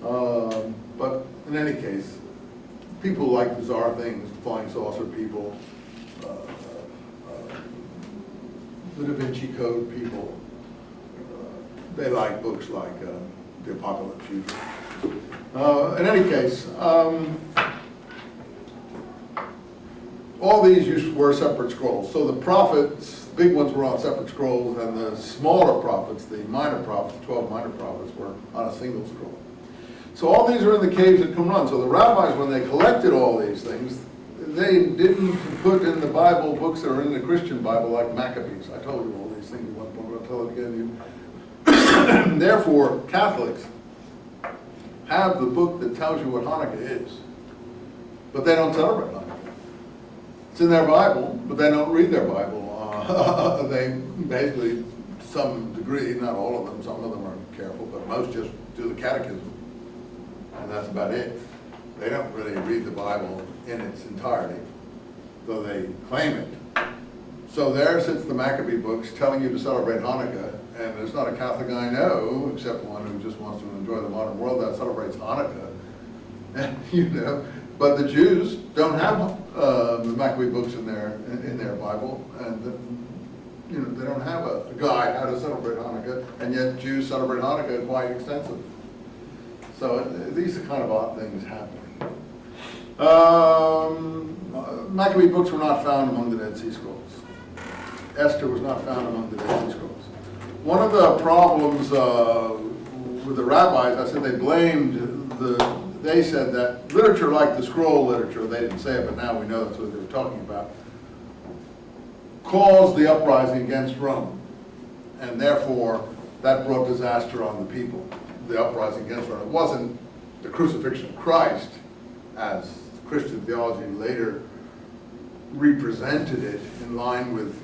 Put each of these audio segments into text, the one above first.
But in any case, people like bizarre things, flying saucer people, the Da Vinci Code people. They like books like The Apocalypse usually. In any case, all these were separate scrolls. So the prophets, the big ones were on separate scrolls, and the smaller prophets, the minor prophets, 12 minor prophets, were on a single scroll. So all these are in the caves at Qumran. So the rabbis, when they collected all these things, they didn't put in the Bible books that are in the Christian Bible, like Maccabees. I told you all these things at one point, but I'll tell it again to you. Therefore, Catholics have the book that tells you what Hanukkah is, but they don't celebrate Hanukkah. It's in their Bible, but they don't read their Bible. They basically, to some degree, not all of them, some of them are careful, but most just do the catechism, and that's about it. They don't really read the Bible in its entirety, though they claim it. So there sits the Maccabee books telling you to celebrate Hanukkah, and there's not a Catholic I know, except one who just wants to enjoy the modern world, that celebrates Hanukkah. You know, but the Jews don't have the Maccabee books in their Bible, and you know, they don't have a guide how to celebrate Hanukkah, and yet Jews celebrate Hanukkah quite extensively. So these are kind of odd things happening. Maccabee books were not found among the Dead Sea Scrolls. Esther was not found among the Dead Sea Scrolls. One of the problems with the rabbis, I said they blamed they said that literature like the scroll literature, they didn't say it, but now we know that's what they were talking about, caused the uprising against Rome. And therefore, that brought disaster on the people, the uprising against Rome. It wasn't the crucifixion of Christ, as Christian theology later represented it in line with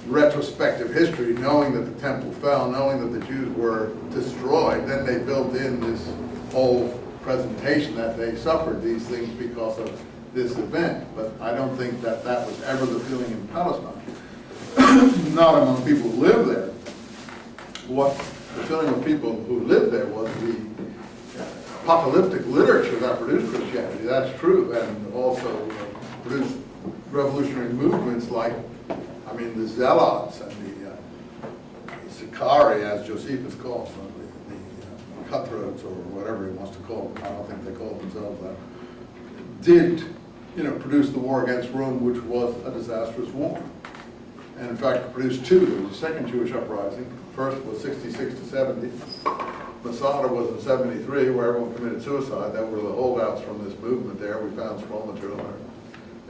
retrospective history, knowing that the temple fell, knowing that the Jews were destroyed. Then they built in this whole presentation that they suffered these things because of this event. But I don't think that that was ever the feeling in Palestine. Not among people who live there. What the feeling of people who lived there was the apocalyptic literature that produced Christianity. That's true, and also produced revolutionary movements like, I mean, the Zealots and the Sicarii, as Josephus calls them, the cutthroats, or whatever he wants to call them. I don't think they call themselves that. Did, you know, produce the war against Rome, which was a disastrous war. And in fact, produced two. There was a second Jewish uprising. First was 66 to 70. Masada was in 73, where everyone committed suicide. That were the holdouts from this movement there. We found scroll material there.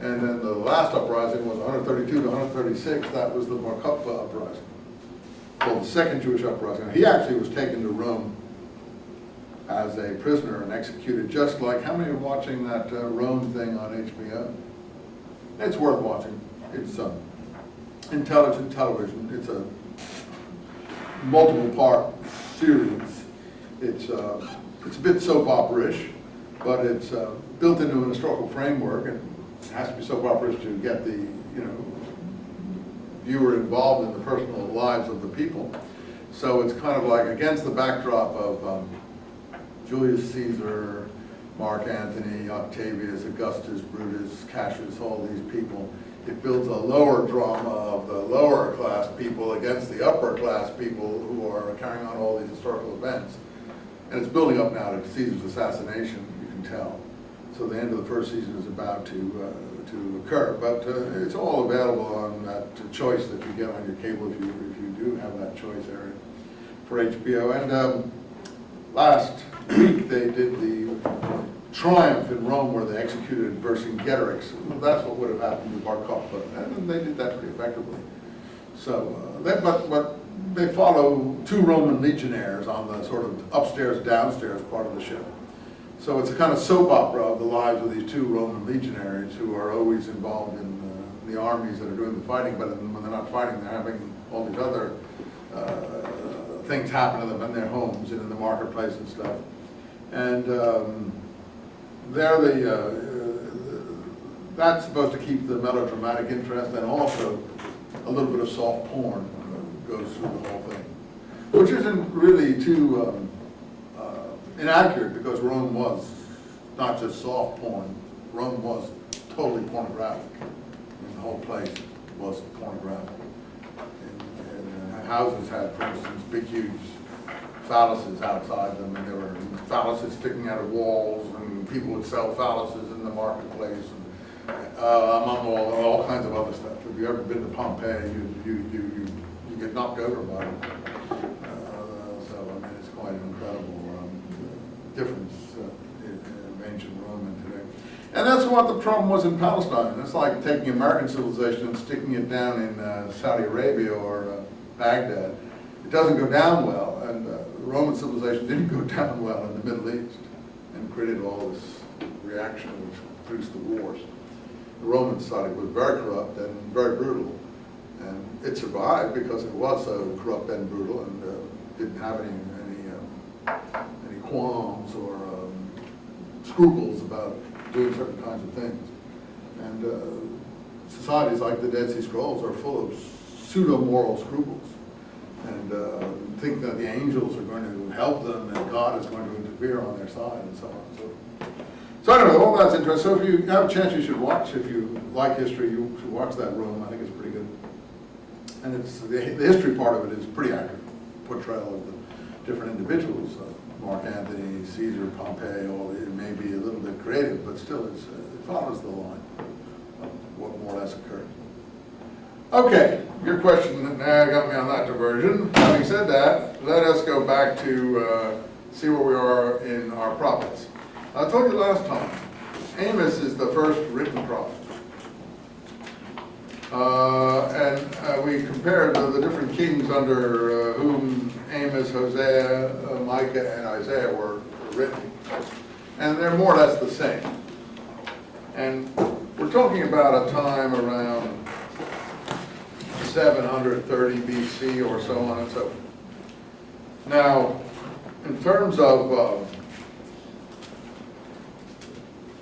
And then the last uprising was 132 to 136. That was the Bar Kokhba uprising, called the second Jewish uprising. He actually was taken to Rome as a prisoner and executed, just like, how many are watching that Rome thing on HBO? It's worth watching. It's intelligent television. It's a multiple part series. It's a bit soap opera-ish, but it's built into an historical framework, and it has to be soap opera-ish to get the viewer involved in the personal lives of the people. So it's kind of like against the backdrop of Julius Caesar, Mark Antony, Octavius, Augustus, Brutus, Cassius, all these people. It builds a lower drama of the lower class people against the upper class people who are carrying on all these historical events. And it's building up now to Caesar's assassination, you can tell. So the end of the first season is about to occur. But it's all available on that choice that you get on your cable if you do have that choice area for HBO. And last week they did the triumph in Rome where they executed Vercingetorix. Well, that's what would have happened to Bar Kokhba, and they did that pretty effectively. So, but they follow two Roman legionaries on the sort of upstairs, downstairs part of the ship. So it's a kind of soap opera of the lives of these two Roman legionaries who are always involved in the armies that are doing the fighting, but when they're not fighting, they're having all these other things happen to them in their homes and in the marketplace and stuff. And that's supposed to keep the melodramatic interest, and also a little bit of soft porn goes through the whole thing, which isn't really too inaccurate because Rome was not just soft porn, Rome was totally pornographic. And the whole place was pornographic. And houses had, for instance, big, huge phalluses outside them, and there were phalluses sticking out of walls, and people would sell phalluses in the marketplace, and among all kinds of other stuff. If you've ever been to Pompeii, you get knocked over by it. So I mean, it's quite an incredible difference in ancient Rome and today. And that's what the problem was in Palestine. It's like taking American civilization and sticking it down in Saudi Arabia or Baghdad. It doesn't go down well, and Roman civilization didn't go down well in the Middle East and created all this reaction which produced the wars. The Roman society was very corrupt and very brutal, and it survived because it was so corrupt and brutal and didn't have any qualms or scruples about doing certain kinds of things. And societies like the Dead Sea Scrolls are full of pseudo-moral scruples, and think that the angels are going to help them and God is going to interfere on their side and so on and so forth. So anyway, all that's interesting. So if you have a chance, you should watch. If you like history, you should watch that Rome. I think it's pretty good. And it's the history part of it is pretty accurate portrayal of the different individuals. Mark Antony, Caesar, Pompey, all it may be a little bit creative, but still it follows the line of what more or less occurred. Okay, your question now got me on that diversion. Having said that, let us go back to see where we are in our prophets. I told you last time, Amos is the first written prophet. And we compared the different kings under whom Amos, Hosea, Micah, and Isaiah were written. And they're more or less the same. And we're talking about a time around 730 BC or so on and so forth. Now, in terms of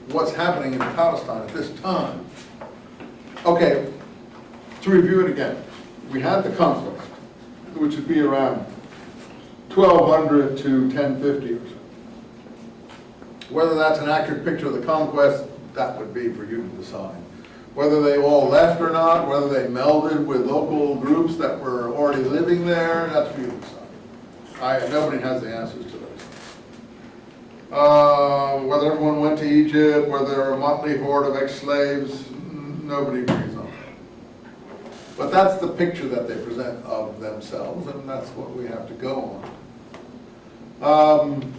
what's happening in Palestine at this time, okay, to review it again, we had the conquest, which would be around 1200 to 1050 or so. Whether that's an accurate picture of the conquest, that would be for you to decide. Whether they all left or not, whether they melded with local groups that were already living there, that's for you to decide. Nobody has the answers to those. Whether everyone went to Egypt, whether a motley horde of ex-slaves, nobody agrees on. But that's the picture that they present of themselves, and that's what we have to go on.